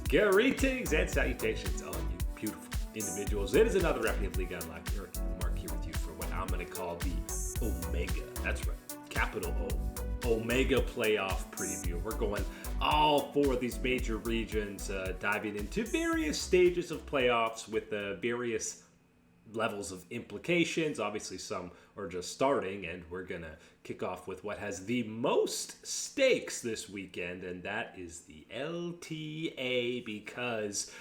Greetings and salutations, all you beautiful individuals. It is another episode of League Unlocked. Eric and Mark here with you for what I'm going to call the Omega. That's right, capital O. Omega playoff preview. We're going all four of these major regions, diving into various stages of playoffs with the various levels of implications. Obviously, some are just starting, and we're going to kick off with what has the most stakes this weekend, and that is the LTA, because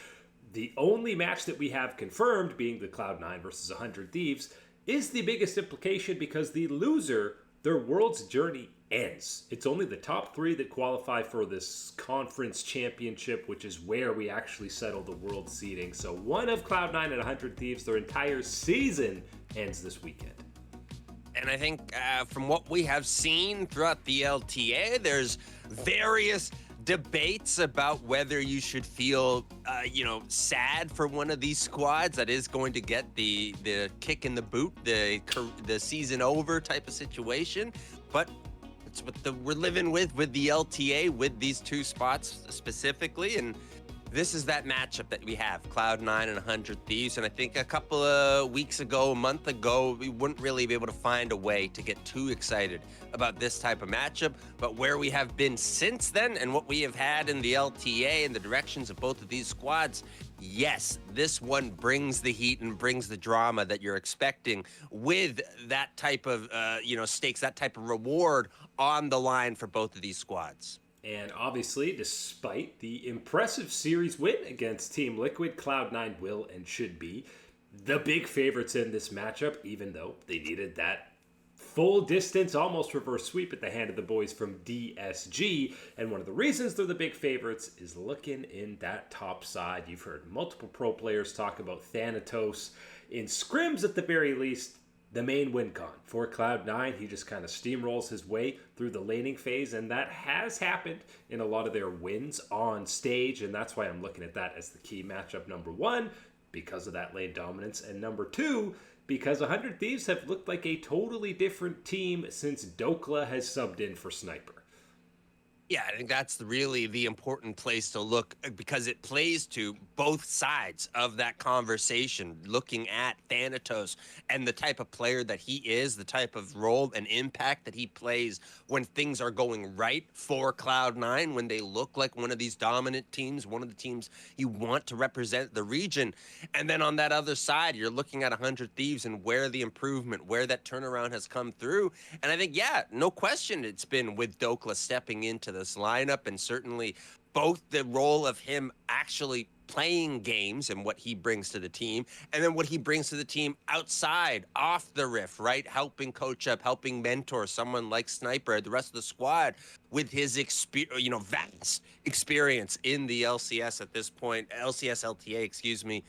the only match that we have confirmed, being the Cloud9 versus 100 Thieves, is the biggest implication because the loser, their world's journey ends. It's only the top three that qualify for this conference championship, which is where we actually settle the world seeding. So one of Cloud9 and 100 Thieves, their entire season ends this weekend. And I think from what we have seen throughout the LTA, there's various debates about whether you should feel, sad for one of these squads that is going to get the kick in the boot, the season over type of situation. But it's what we're living with the LTA, with these two spots specifically. And this is that matchup that we have, Cloud9 and 100 Thieves. And I think a couple of weeks ago, a month ago, we wouldn't really be able to find a way to get too excited about this type of matchup. But where we have been since then and what we have had in the LTA and the directions of both of these squads, yes, this one brings the heat and brings the drama that you're expecting with that type of, stakes, that type of reward on the line for both of these squads. And obviously, despite the impressive series win against Team Liquid, Cloud9 will and should be the big favorites in this matchup, even though they needed that full distance, almost reverse sweep at the hand of the boys from DSG. And one of the reasons they're the big favorites is looking in that top side. You've heard multiple pro players talk about Thanatos in scrims at the very least. The main win con for Cloud9, he just kind of steamrolls his way through the laning phase, and that has happened in a lot of their wins on stage, and that's why I'm looking at that as the key matchup, number one, because of that lane dominance, and number two, because 100 Thieves have looked like a totally different team since Dokla has subbed in for Sniper. Yeah, I think that's really the important place to look, because it plays to both sides of that conversation, looking at Thanatos and the type of player that he is, the type of role and impact that he plays when things are going right for Cloud9, when they look like one of these dominant teams, one of the teams you want to represent the region. And then on that other side, you're looking at 100 Thieves and where the improvement, where that turnaround has come through. And I think, yeah, no question it's been with Dokla stepping into this lineup, and certainly both the role of him actually playing games and what he brings to the team, and then what he brings to the team outside, off the riff, right? Helping coach up, helping mentor someone like Sniper, the rest of the squad, with his vast experience in the LCS at this point, LTA,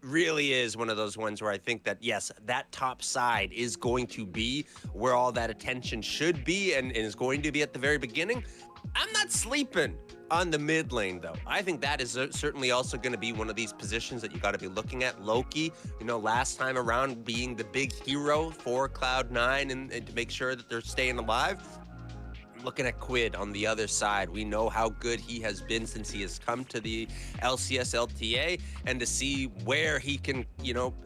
really is one of those ones where I think that, yes, that top side is going to be where all that attention should be and is going to be at the very beginning. I'm not sleeping on the mid lane, though. I think that is certainly also going to be one of these positions that you got to be looking at. Loki, last time around being the big hero for Cloud9 and to make sure that they're staying alive. Looking at Quid on the other side, we know how good he has been since he has come to the LCS LTA, and to see where he can,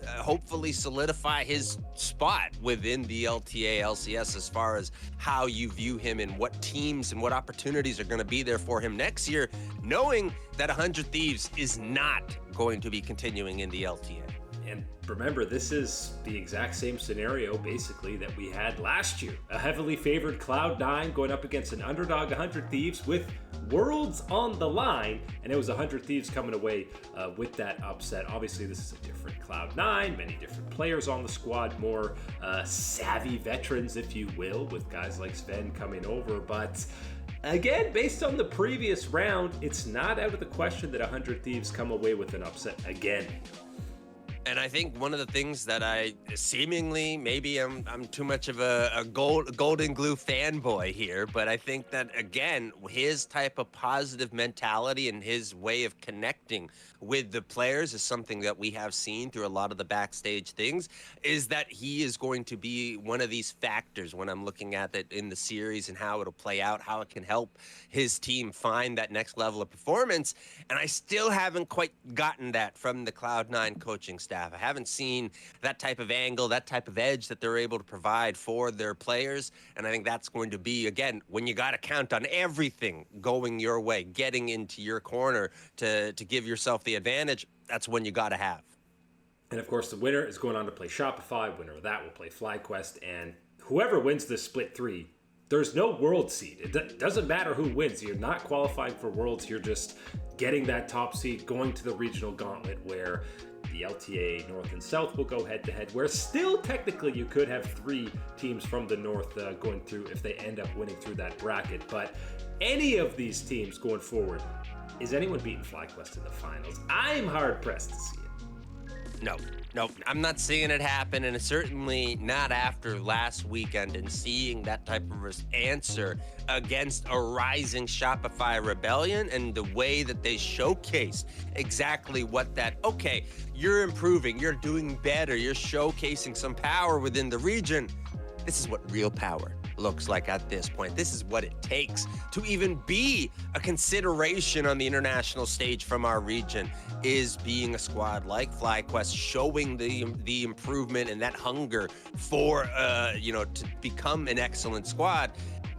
hopefully solidify his spot within the LTA LCS as far as how you view him and what teams and what opportunities are going to be there for him next year, knowing that 100 Thieves is not going to be continuing in the LTA. And remember, this is the exact same scenario, basically, that we had last year. A heavily favored Cloud9 going up against an underdog 100 Thieves with worlds on the line, and it was 100 Thieves coming away with that upset. Obviously, this is a different Cloud9, many different players on the squad, more savvy veterans, if you will, with guys like Sven coming over, but again, based on the previous round, it's not out of the question that 100 Thieves come away with an upset again. And I think one of the things that I seemingly, maybe I'm too much of a golden glue fanboy here, but I think that again, his type of positive mentality and his way of connecting with the players is something that we have seen through a lot of the backstage things, is that he is going to be one of these factors when I'm looking at it in the series and how it'll play out, how it can help his team find that next level of performance. And I still haven't quite gotten that from the Cloud9 coaching staff. I haven't seen that type of angle, that type of edge that they're able to provide for their players. And I think that's going to be, again, when you got to count on everything going your way, getting into your corner to give yourself the advantage, that's when you got to have. And of course, the winner is going on to play Shopify. Winner of that will play FlyQuest. And whoever wins this split 3, there's no world seed. It doesn't matter who wins. You're not qualifying for worlds. You're just getting that top seed, going to the regional gauntlet where the LTA North and South will go head-to-head, where still technically you could have 3 teams from the North going through if they end up winning through that bracket. But any of these teams going forward, is anyone beating FlyQuest in the finals? I'm hard-pressed to see it. No, I'm not seeing it happen, and it's certainly not after last weekend and seeing that type of answer against a rising Shopify rebellion and the way that they showcased exactly what that, okay, you're improving, you're doing better, you're showcasing some power within the region. This is what real power looks like at this point. This is what it takes to even be a consideration on the international stage from our region, is being a squad like FlyQuest, showing the improvement and that hunger for to become an excellent squad.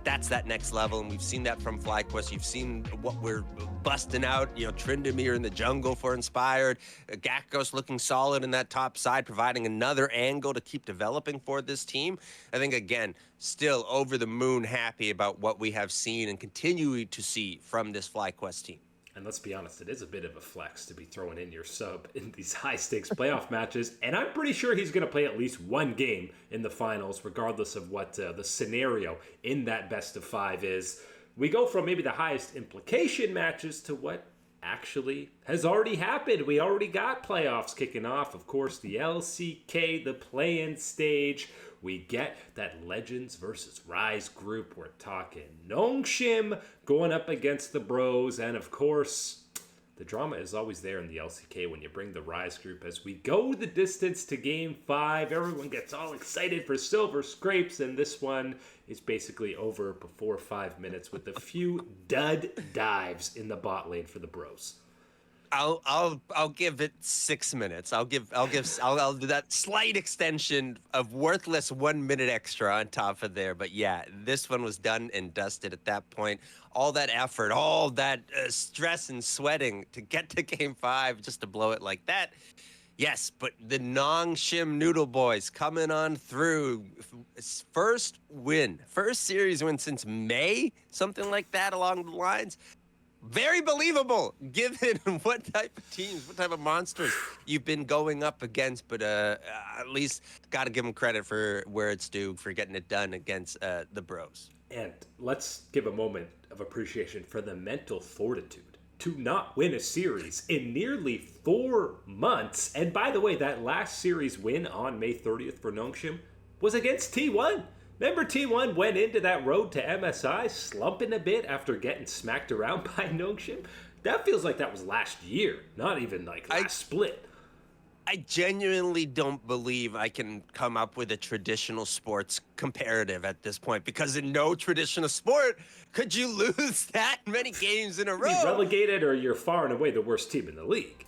That's that next level, and we've seen that from FlyQuest. You've seen what we're busting out, Tryndamere in the jungle for Inspired, Gakos looking solid in that top side, providing another angle to keep developing for this team. I think, again, still over the moon happy about what we have seen and continuing to see from this FlyQuest team. And let's be honest, it is a bit of a flex to be throwing in your sub in these high-stakes playoff matches. And I'm pretty sure he's going to play at least one game in the finals, regardless of what the scenario in that best-of-5 is. We go from maybe the highest implication matches to what actually has already happened. We already got playoffs kicking off. Of course, the LCK, the play-in stage. We get that Legends versus Rise group. We're talking Nongshim going up against the Bros. And of course, the drama is always there in the LCK when you bring the Rise group. As we go the distance to Game 5, everyone gets all excited for Silver Scrapes. And this one is basically over before 5 minutes with a few dud dives in the bot lane for the Bros. I'll give it 6 minutes. I'll do that slight extension of worthless 1 minute extra on top of there. But yeah, this one was done and dusted at that point. All that effort, all that stress and sweating to get to Game 5 just to blow it like that. Yes, but the Nongshim Noodle Boys coming on through. First series win since May, something like that along the lines. Very believable, given what type of teams, what type of monsters you've been going up against. But at least got to give them credit for where it's due for getting it done against the Bros. And let's give a moment of appreciation for the mental fortitude to not win a series in nearly 4 months. And by the way, that last series win on May 30th for Nongshim was against T1. Remember, T1 went into that road to MSI slumping a bit after getting smacked around by Nongshim? That feels like that was last year, not even like last split. I genuinely don't believe I can come up with a traditional sports comparative at this point, because in no traditional sport could you lose that many games in a row. Be relegated, or you're far and away the worst team in the league.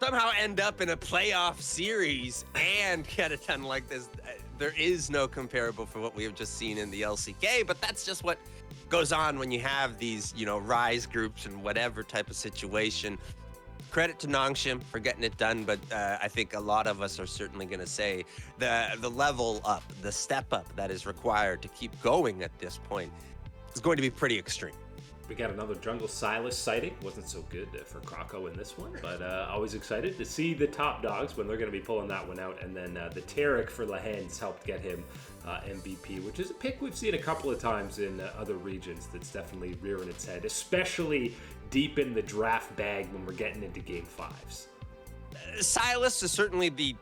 Somehow end up in a playoff series and get it done like this. There is no comparable for what we have just seen in the LCK, but that's just what goes on when you have these, Rise groups and whatever type of situation. Credit to Nongshim for getting it done, but I think a lot of us are certainly going to say the level up, the step up that is required to keep going at this point is going to be pretty extreme. We got another Jungle Silas sighting. Wasn't so good for Kroko in this one, but always excited to see the top dogs when they're going to be pulling that one out. And then the Tarek for Lahens helped get him MVP, which is a pick we've seen a couple of times in other regions that's definitely rearing its head, especially deep in the draft bag when we're getting into Game 5s. Silas is certainly the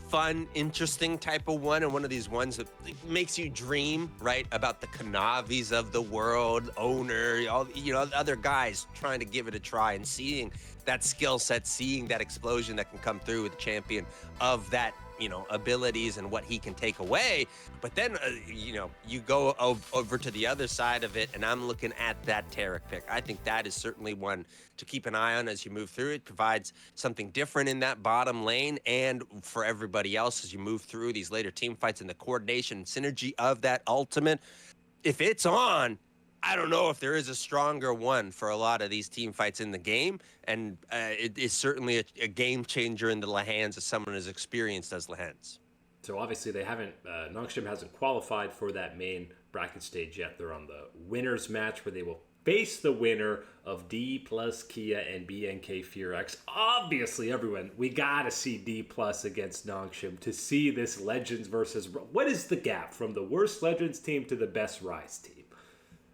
fun, interesting type of one, and one of these ones that makes you dream, right, about the Kanavis of the world, owner, all other guys trying to give it a try and seeing that skill set, seeing that explosion that can come through with the champion of that abilities and what he can take away. But then you go over to the other side of it, and I'm looking at that Tarek pick. I think that is certainly one to keep an eye on as you move through. It provides something different in that bottom lane, and for everybody else as you move through these later team fights, and the coordination and synergy of that ultimate. If it's on, I don't know if there is a stronger one for a lot of these team fights in the game, and it is certainly a game changer in the hands of someone as experienced as Lehens. So obviously they haven't, Nongshim hasn't qualified for that main bracket stage yet. They're on the winners match where they will face the winner of D plus Kia and BNK Furex. Obviously, everyone, we gotta see D plus against Nongshim to see this Legends versus. What is the gap from the worst Legends team to the best Rise team?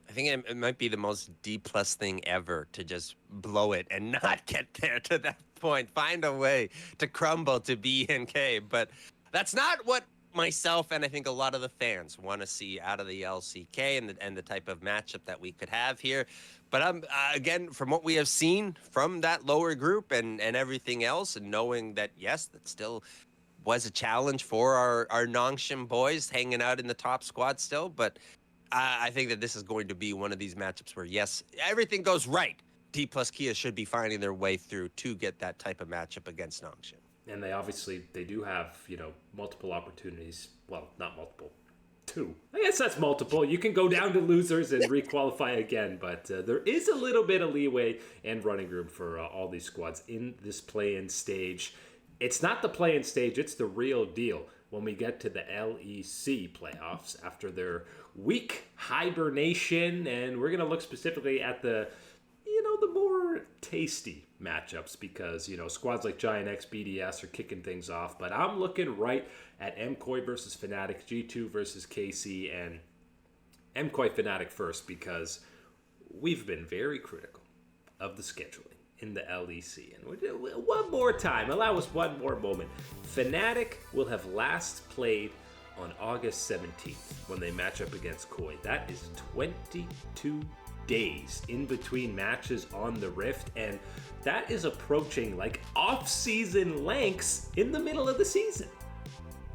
I think it might be the most D-plus thing ever to just blow it and not get there to that point. Find a way to crumble to BNK. But that's not what myself and I think a lot of the fans want to see out of the LCK and the type of matchup that we could have here. But again, from what we have seen from that lower group and everything else, and knowing that, yes, that still was a challenge for our Nongshim boys hanging out in the top squad still, but I think that this is going to be one of these matchups where, yes, everything goes right. D plus Kia should be finding their way through to get that type of matchup against Nongshim. And they do have, multiple opportunities. Well, not multiple. 2. I guess that's multiple. You can go down to losers and requalify again, but there is a little bit of leeway and running room for all these squads in this play-in stage. It's not the play-in stage, it's the real deal when we get to the LEC playoffs after their week hibernation, and we're going to look specifically at the more tasty matchups because, squads like Giant X, BDS are kicking things off, but I'm looking right at MKOI versus Fnatic, G2 versus KC, and MKOI Fnatic first because we've been very critical of the scheduling in the LEC. And one more time, allow us one more moment. Fnatic will have last played on August 17th when they match up against KOI. That is 22 days in between matches on the Rift, and that is approaching like off-season lengths in the middle of the season.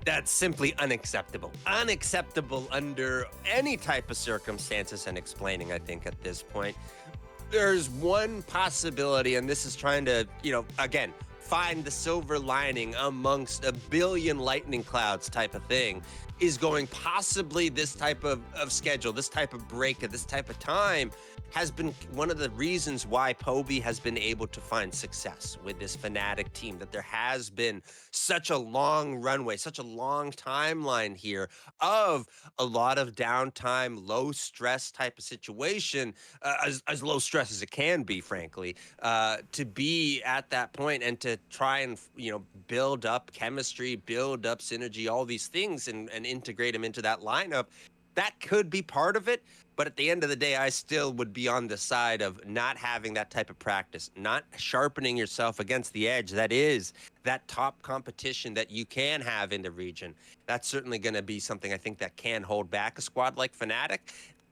That's simply unacceptable. Unacceptable under any type of circumstances and explaining, I think, at this point. There's one possibility, and this is trying to, again, find the silver lining amongst a billion lightning clouds type of thing, is going possibly this type of schedule, this type of break at this type of time has been one of the reasons why Poby has been able to find success with this Fnatic team, that there has been such a long runway, such a long timeline here of a lot of downtime, low stress type of situation, as low stress as it can be, frankly, to be at that point and to try and, build up chemistry, build up synergy, all these things and integrate them into that lineup. That could be part of it. But at the end of the day, I still would be on the side of not having that type of practice, not sharpening yourself against the edge. That is that top competition that you can have in the region. That's certainly going to be something I think that can hold back a squad like Fnatic.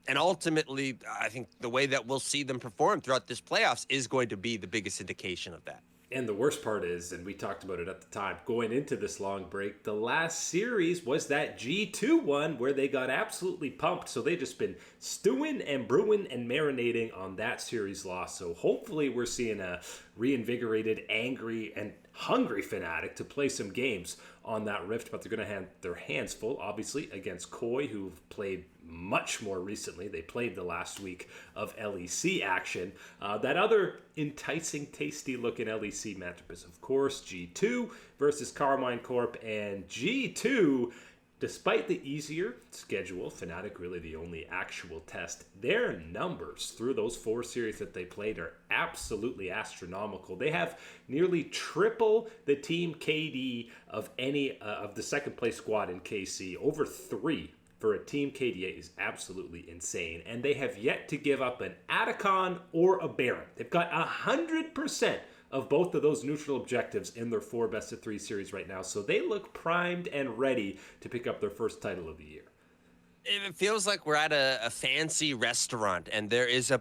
And ultimately, I think the way that we'll see them perform throughout this playoffs is going to be the biggest indication of that. And the worst part is, and we talked about it at the time, going into this long break, the last series was that G2 one where they got absolutely pumped. So they just been stewing and brewing and marinating on that series loss. So hopefully we're seeing a reinvigorated, angry, and hungry Fnatic to play some games on that Rift. But they're going to have their hands full, obviously, against KOI, who've played much more recently. They played the last week of LEC action. That other enticing, tasty-looking LEC matchup is, of course, G2 versus Carmine Corp. And G2, despite the easier schedule, Fnatic really the only actual test, their numbers through those 4 series that they played are absolutely astronomical. They have nearly triple the team KD of any of the second-place squad in KC, over 3 for a team KDA is absolutely insane. And they have yet to give up an Atacon or a Baron. They've got 100% of both of those neutral objectives in their 4 best-of-3 series right now. So they look primed and ready to pick up their first title of the year. It feels like we're at a fancy restaurant, and there is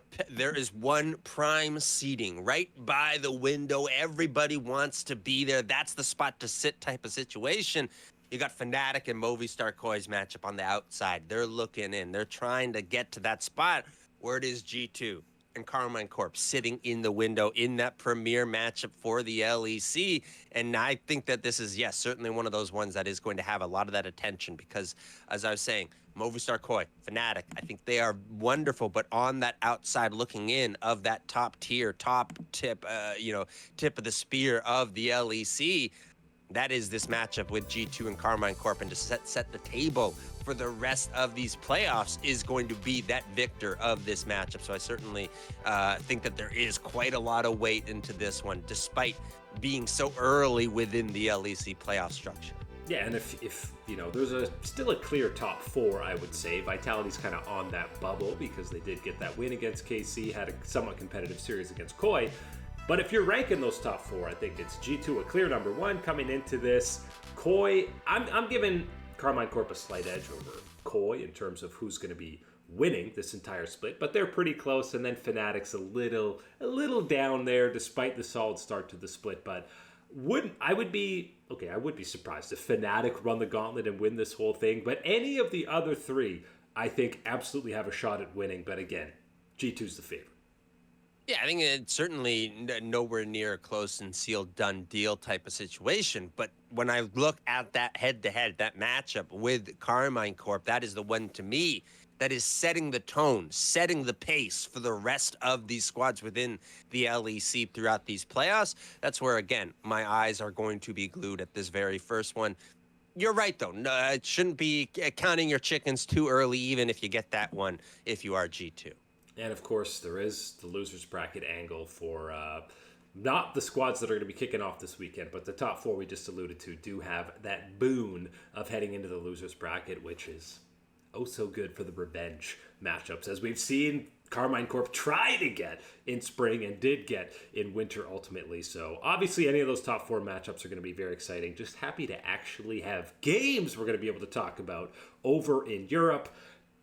one prime seating right by the window. Everybody wants to be there. That's the spot to sit type of situation. You got Fnatic and Movistar Koi's matchup on the outside. They're looking in. They're trying to get to that spot where it is G2 and Carmine Corp sitting in the window in that premier matchup for the LEC. And I think that this is, yes, certainly one of those ones that is going to have a lot of that attention because, as I was saying, Movistar Koi, Fnatic, I think they are wonderful, but on that outside looking in of that top tier, top tip, tip of the spear of the LEC, that is this matchup with G2 and Carmine Corp, and to set the table for the rest of these playoffs is going to be that victor of this matchup. So I certainly think that there is quite a lot of weight into this one, despite being so early within the LEC playoff structure. Yeah, and if there's still a clear top 4, I would say. Vitality's kind of on that bubble because they did get that win against KC, had a somewhat competitive series against Koi. But if you're ranking those top 4, I think it's G2 a clear number 1 coming into this. Koi, I'm giving Carmine Corp a slight edge over Koi in terms of who's going to be winning this entire split, but they're pretty close. And then Fnatic's a little down there despite the solid start to the split. But I would be surprised if Fnatic run the gauntlet and win this whole thing. But any of the other 3, I think, absolutely have a shot at winning. But again, G2's the favorite. Yeah, I think it's certainly nowhere near a close and sealed done deal type of situation. But when I look at that head-to-head, that matchup with Carmine Corp, that is the one to me that is setting the tone, setting the pace for the rest of these squads within the LEC throughout these playoffs. That's where, again, my eyes are going to be glued at this very first one. You're right, though. No, it shouldn't be counting your chickens too early, even if you get that one, if you are G2. And, of course, there is the losers bracket angle for not the squads that are going to be kicking off this weekend, but the top 4 we just alluded to do have that boon of heading into the losers bracket, which is oh so good for the revenge matchups, as we've seen Carmine Corp try to get in spring and did get in winter ultimately. So, obviously, any of those top 4 matchups are going to be very exciting. Just happy to actually have games we're going to be able to talk about over in Europe.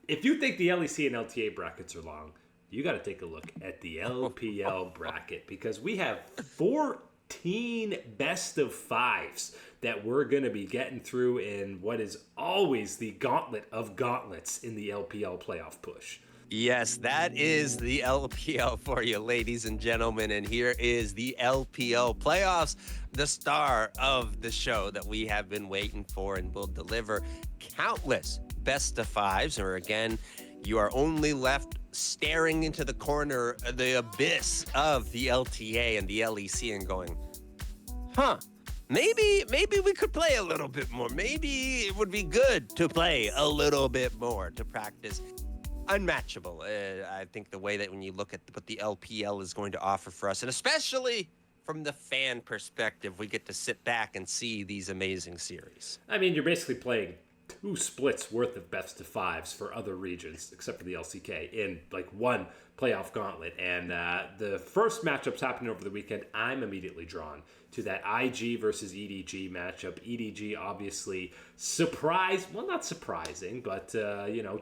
If you think the LEC and LTA brackets are long, you got to take a look at the LPL bracket because we have 14 best of 5s that we're going to be getting through in what is always the gauntlet of gauntlets in the LPL playoff push. Yes, that is the LPL for you, ladies and gentlemen. And here is the LPL playoffs, the star of the show that we have been waiting for and will deliver countless best of 5s. Or again, you are only left staring into the corner, the abyss of the LTA and the LEC and going, maybe we could play a little bit more. Maybe it would be good to play a little bit more, to practice. Unmatchable. I think the way that when you look at what the LPL is going to offer for us, and especially from the fan perspective, we get to sit back and see these amazing series. I mean, you're basically playing 2 splits worth of best of 5s for other regions, except for the LCK, in like one playoff gauntlet. And the first matchup's happening over the weekend. I'm immediately drawn to that IG versus EDG matchup. EDG obviously not surprising, but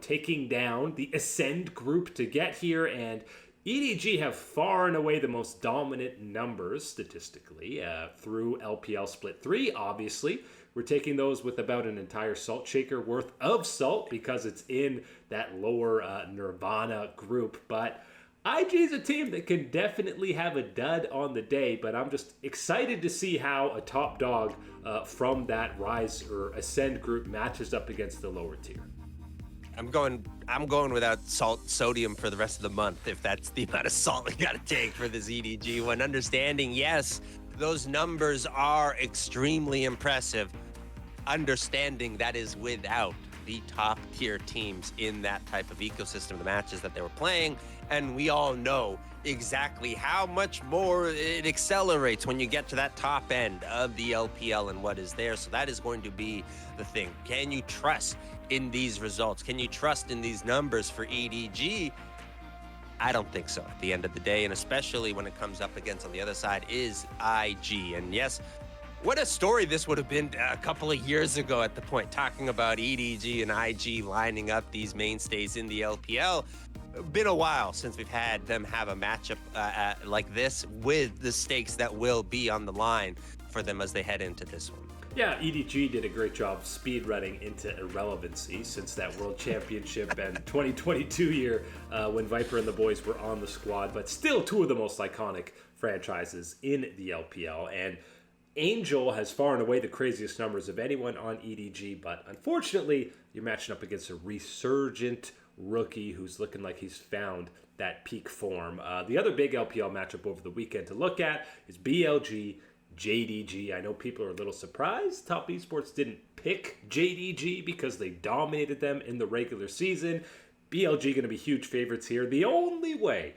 taking down the Ascend group to get here, and EDG have far and away the most dominant numbers statistically through LPL Split 3, obviously. We're taking those with about an entire salt shaker worth of salt because it's in that lower Nirvana group. But IG is a team that can definitely have a dud on the day, but I'm just excited to see how a top dog from that Rise or Ascend group matches up against the lower tier. I'm going without sodium for the rest of the month if that's the amount of salt we got to take for this EDG one. Understanding, yes, those numbers are extremely impressive. Understanding that is without the top tier teams in that type of ecosystem, the matches that they were playing. And we all know exactly how much more it accelerates when you get to that top end of the LPL and what is there. So that is going to be the thing. Can you trust in these results? Can you trust in these numbers for EDG? I don't think so at the end of the day, and especially when it comes up against on the other side is IG. And yes, what a story this would have been a couple of years ago at the point, talking about EDG and IG lining up these mainstays in the LPL. Been a while since we've had them have a matchup like this with the stakes that will be on the line for them as they head into this one. Yeah, EDG did a great job speed running into irrelevancy since that World Championship and 2022 year when Viper and the boys were on the squad, but still two of the most iconic franchises in the LPL. And Angel has far and away the craziest numbers of anyone on EDG, but unfortunately, you're matching up against a resurgent rookie who's looking like he's found that peak form. The other big LPL matchup over the weekend to look at is BLG JDG. I know people are a little surprised Top Esports didn't pick JDG because they dominated them in the regular season. BLG going to be huge favorites here. The only way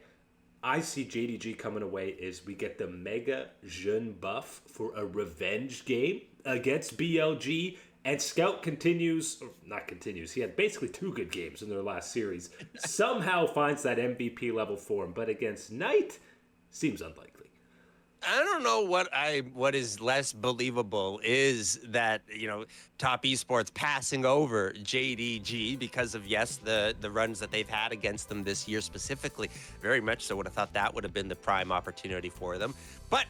I see JDG coming away is we get the Mega Jeune buff for a revenge game against BLG. And Scout he had basically 2 good games in their last series. Somehow finds that MVP level form, but against Knight, seems unlikely. I don't know what is less believable is that, Top Esports passing over JDG because of, yes, the runs that they've had against them this year specifically. Very much so would have thought that would have been the prime opportunity for them. But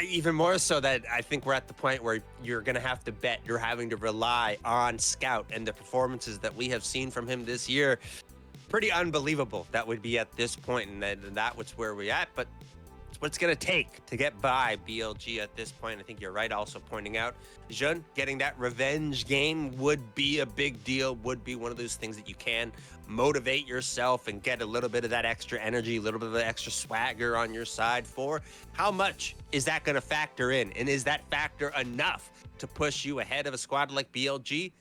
even more so that I think we're at the point where you're going to have to bet, you're having to rely on Scout and the performances that we have seen from him this year. Pretty unbelievable that would be at this point, and that was where we're at. But what it's going to take to get by BLG at this point. I think you're right also pointing out, Jeune, getting that revenge game would be a big deal, would be one of those things that you can motivate yourself and get a little bit of that extra energy, a little bit of the extra swagger on your side for. How much is that going to factor in? And is that factor enough to push you ahead of a squad like BLG?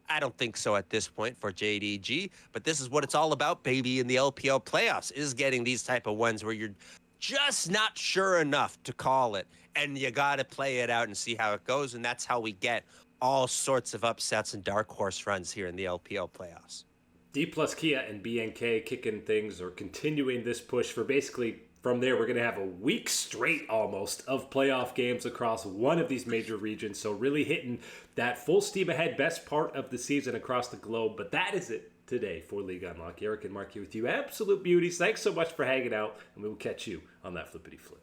I don't think so at this point for JDG, but this is what it's all about, baby, in the LPL playoffs, is getting these type of ones where you're just not sure enough to call it, and you got to play it out and see how it goes, and that's how we get all sorts of upsets and dark horse runs here in the LPL playoffs. D plus Kia and BNK kicking things or continuing this push for basically from there, we're going to have a week straight almost of playoff games across one of these major regions. So really hitting that full steam ahead best part of the season across the globe. But that is it today for League Unlock. Eric and Mark here with you. Absolute beauties. Thanks so much for hanging out, and we will catch you on that flippity flip.